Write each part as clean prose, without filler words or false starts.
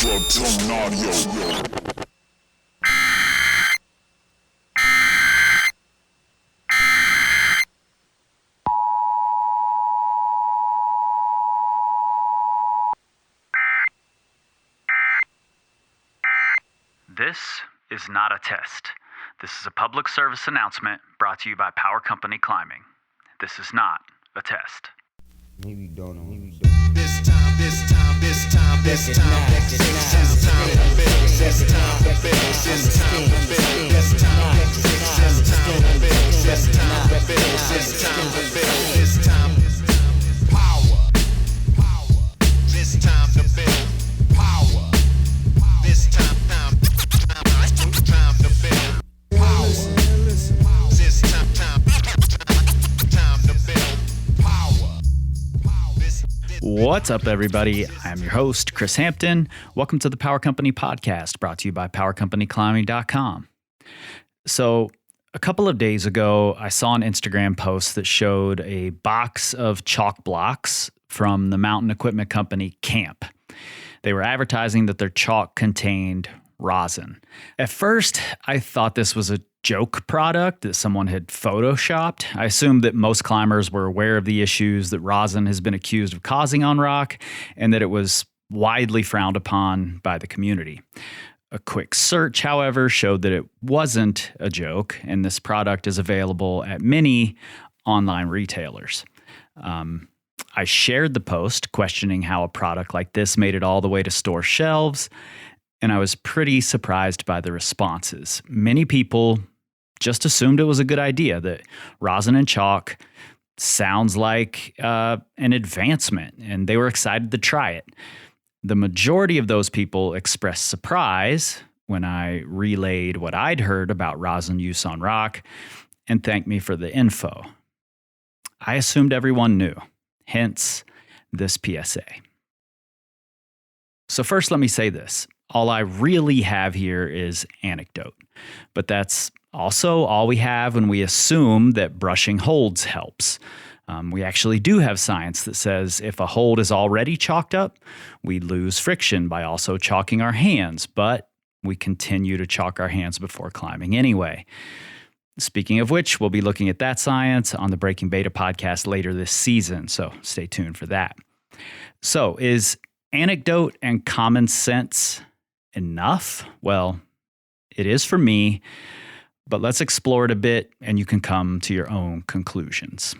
This is not a test. This is a public service announcement brought to you by Power Company Climbing. This is not a test. Maybe don't know. This time, this time, this time, this time, this time, this time, this time, this time, this time, this time, power, this time to build power, this time to build power, this time to build power. What's up, everybody? I'm your host, Chris Hampton. Welcome to the Power Company Podcast, brought to you by PowerCompanyClimbing.com. So, a couple of days ago, I saw an Instagram post that showed a box of chalk blocks from the mountain equipment company Camp. They were advertising that their chalk contained rosin. At first, I thought this was a joke product that someone had photoshopped. I assumed that most climbers were aware of the issues that rosin has been accused of causing on rock and that it was widely frowned upon by the community. A quick search, however, showed that it wasn't a joke, and this product is available at many online retailers. I shared the post questioning how a product like this made it all the way to store shelves, and I was pretty surprised by the responses. Many people just assumed it was a good idea, that rosin and chalk sounds like an advancement, and they were excited to try it. The majority of those people expressed surprise when I relayed what I'd heard about rosin use on rock and thanked me for the info. I assumed everyone knew, hence this PSA. So first, let me say this. All I really have here is anecdote, but that's also all we have when we assume that brushing holds helps. We actually do have science that says if a hold is already chalked up, we lose friction by also chalking our hands, but we continue to chalk our hands before climbing anyway. Speaking of which, we'll be looking at that science on the Breaking Beta podcast later this season, so stay tuned for that. So, is anecdote and common sense enough? Well, it is for me, but let's explore it a bit and you can come to your own conclusions.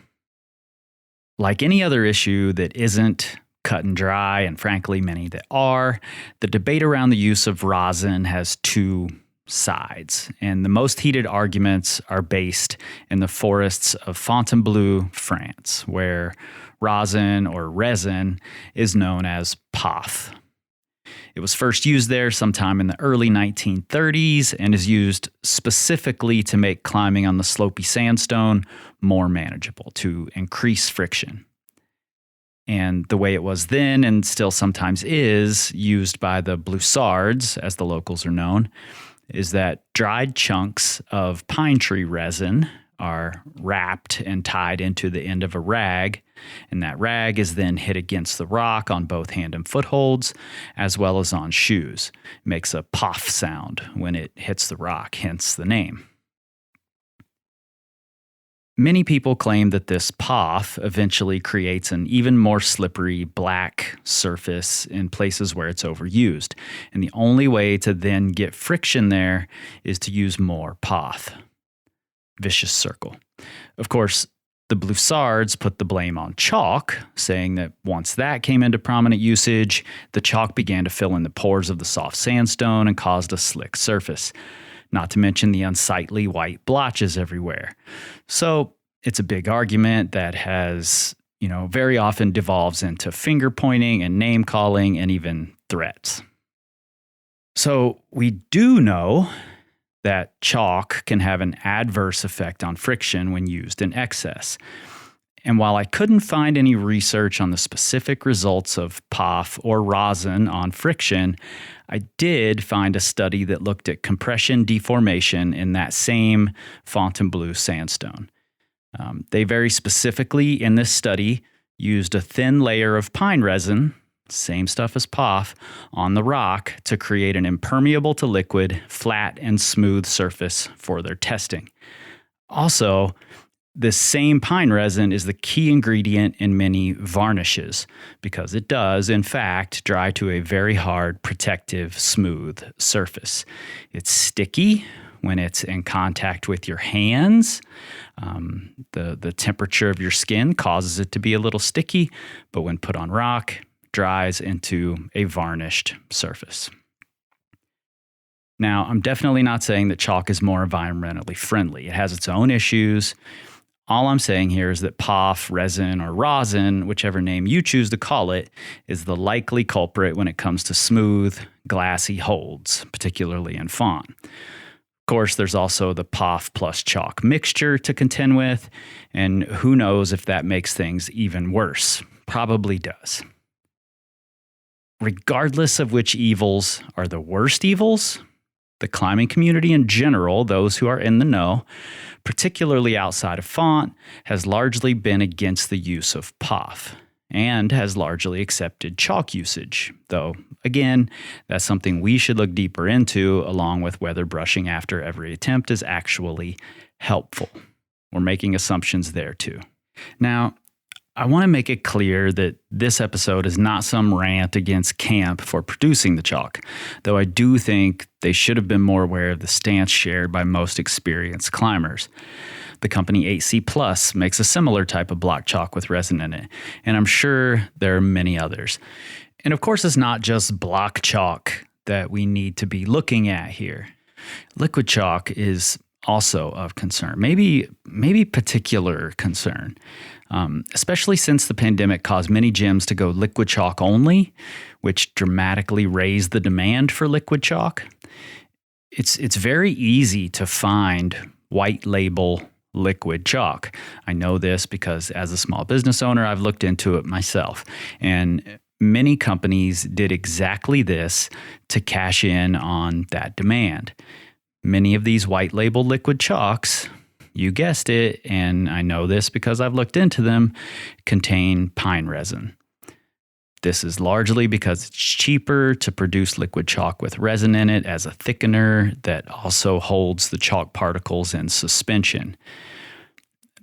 Like any other issue that isn't cut and dry, and frankly many that are, the debate around the use of rosin has two sides, and the most heated arguments are based in the forests of Fontainebleau, France, where rosin or resin is known as POF. It was first used there sometime in the early 1930s and is used specifically to make climbing on the slopey sandstone more manageable, to increase friction. And the way it was then, and still sometimes is, used by the bloussards, as the locals are known, is that dried chunks of pine tree resin are wrapped and tied into the end of a rag, and that rag is then hit against the rock on both hand and footholds, as well as on shoes. It makes a poff sound when it hits the rock, hence the name. Many people claim that this poff eventually creates an even more slippery black surface in places where it's overused, and the only way to then get friction there is to use more poff. Vicious circle. Of course, the bloussards put the blame on chalk, saying that once that came into prominent usage, the chalk began to fill in the pores of the soft sandstone and caused a slick surface, not to mention the unsightly white blotches everywhere. So it's a big argument that has, very often devolves into finger pointing and name calling and even threats. So we do know that chalk can have an adverse effect on friction when used in excess. And while I couldn't find any research on the specific results of POF or rosin on friction, I did find a study that looked at compression deformation in that same Fontainebleau sandstone. They very specifically, in this study, used a thin layer of pine resin, same stuff as POF, on the rock to create an impermeable to liquid, flat, and smooth surface for their testing. Also, this same pine resin is the key ingredient in many varnishes because it does, in fact, dry to a very hard, protective, smooth surface. It's sticky when it's in contact with your hands. The temperature of your skin causes it to be a little sticky, but when put on rock, dries into a varnished surface. Now, I'm definitely not saying that chalk is more environmentally friendly. It has its own issues. All I'm saying here is that POF, resin, or rosin, whichever name you choose to call it, is the likely culprit when it comes to smooth, glassy holds, particularly in font. Of course, there's also the POF plus chalk mixture to contend with, and who knows if that makes things even worse. Probably does. Regardless of which evils are the worst evils, the climbing community in general, those who are in the know, particularly outside of font, has largely been against the use of POF and has largely accepted chalk usage, though, again, that's something we should look deeper into, along with whether brushing after every attempt is actually helpful. We're making assumptions there too. Now, I want to make it clear that this episode is not some rant against camp for producing the chalk, though I do think they should have been more aware of the stance shared by most experienced climbers. The company 8C Plus makes a similar type of block chalk with resin in it, and I'm sure there are many others. And of course, it's not just block chalk that we need to be looking at here. Liquid chalk is also of concern, maybe particular concern. Especially since the pandemic caused many gyms to go liquid chalk only, which dramatically raised the demand for liquid chalk. It's very easy to find white label liquid chalk. I know this because as a small business owner, I've looked into it myself. And many companies did exactly this to cash in on that demand. Many of these white label liquid chalks, you guessed it, and I know this because I've looked into them, contain pine resin. This is largely because it's cheaper to produce liquid chalk with resin in it as a thickener that also holds the chalk particles in suspension.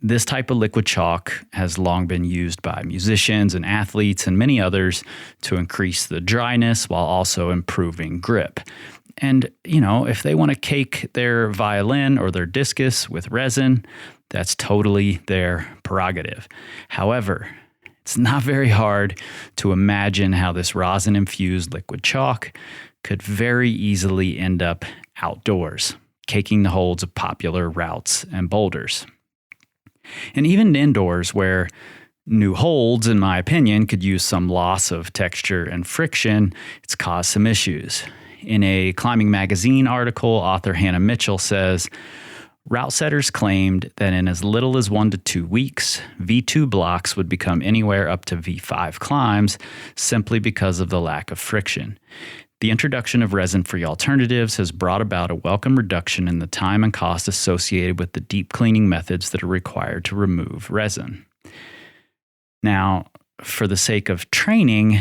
This type of liquid chalk has long been used by musicians and athletes and many others to increase the dryness while also improving grip. And, if they want to cake their violin or their discus with resin, that's totally their prerogative. However, it's not very hard to imagine how this rosin-infused liquid chalk could very easily end up outdoors, caking the holds of popular routes and boulders. And even indoors, where new holds, in my opinion, could use some loss of texture and friction, it's caused some issues. In a Climbing Magazine article, author Hannah Mitchell says, route setters claimed that in as little as 1 to 2 weeks, V2 blocks would become anywhere up to V5 climbs simply because of the lack of friction. The introduction of resin-free alternatives has brought about a welcome reduction in the time and cost associated with the deep cleaning methods that are required to remove resin. Now, for the sake of training,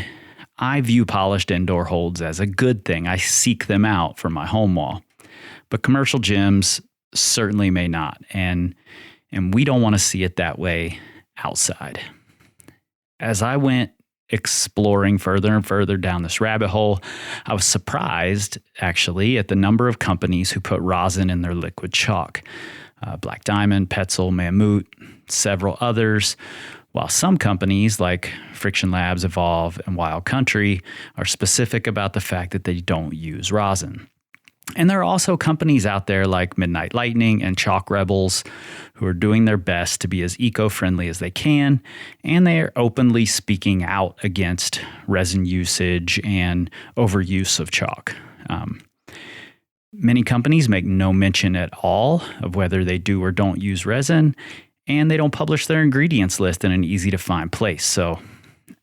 I view polished indoor holds as a good thing. I seek them out for my home wall. But commercial gyms certainly may not, and we don't want to see it that way outside. As I went exploring further and further down this rabbit hole, I was surprised, actually, at the number of companies who put rosin in their liquid chalk. Black Diamond, Petzl, Mammut, several others. While some companies like Friction Labs, Evolve, and Wild Country are specific about the fact that they don't use rosin. And there are also companies out there like Midnight Lightning and Chalk Rebels who are doing their best to be as eco-friendly as they can, and they are openly speaking out against resin usage and overuse of chalk. Many companies make no mention at all of whether they do or don't use resin, and they don't publish their ingredients list in an easy-to-find place. So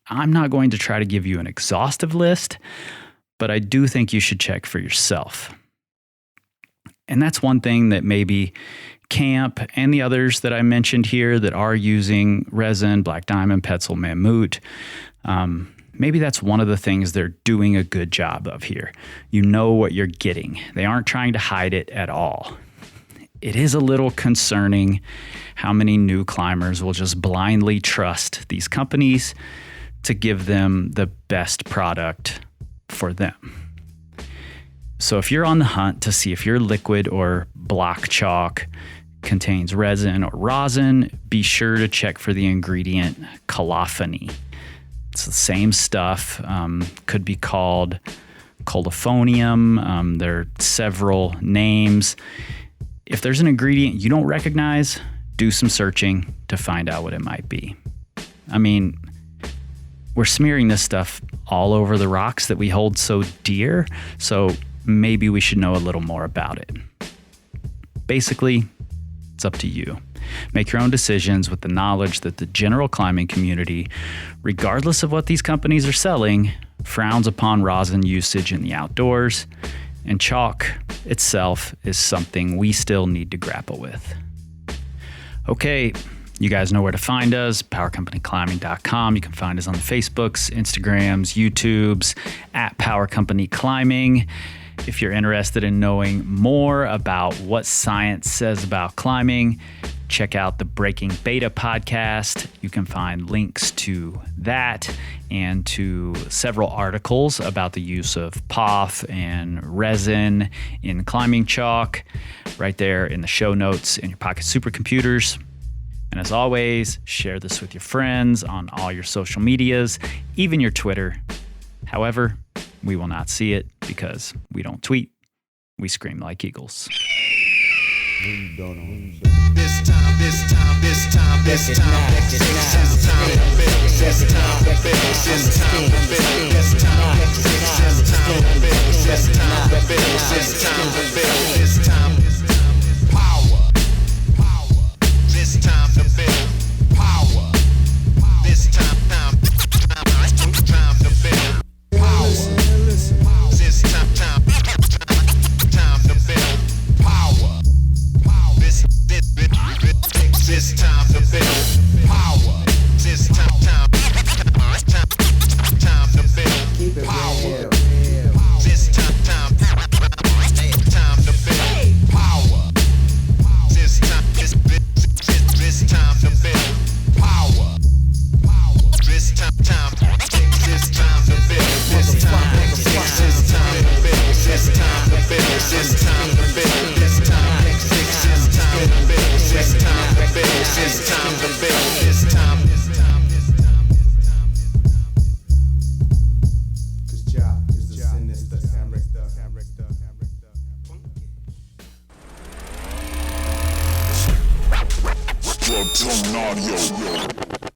I'm not going to try to give you an exhaustive list, but I do think you should check for yourself. And that's one thing that maybe Camp and the others that I mentioned here that are using resin, Black Diamond, Petzl, Mammut, maybe that's one of the things they're doing a good job of here. You know what you're getting. They aren't trying to hide it at all. It is a little concerning how many new climbers will just blindly trust these companies to give them the best product for them. So if you're on the hunt to see if your liquid or block chalk contains resin or rosin, be sure to check for the ingredient colophony. It's the same stuff, could be called colophonium. There are several names. If there's an ingredient you don't recognize, do some searching to find out what it might be. I mean, we're smearing this stuff all over the rocks that we hold so dear, so maybe we should know a little more about it. Basically, it's up to you. Make your own decisions with the knowledge that the general climbing community, regardless of what these companies are selling, frowns upon rosin usage in the outdoors, and chalk itself is something we still need to grapple with. Okay, you guys know where to find us, powercompanyclimbing.com. You can find us on the Facebooks, Instagrams, YouTubes, at Power Company Climbing. If you're interested in knowing more about what science says about climbing, check out the Breaking Beta podcast. You can find links to that and to several articles about the use of POF and resin in climbing chalk right there in the show notes in your pocket supercomputers. And as always, share this with your friends on all your social medias, even your Twitter. However, we will not see it because we don't tweet. We scream like eagles. We don't know. This time, this time, this time, this time, this time, this time, this time, this time, this time, power, this time to build power, this time to build power, this time to build power. This time to build power. This time to build power. This time to build power. This time to build power. This time to build this time to build this time to build this time to build this time to build this time to build this time. Cause job is the sinister character.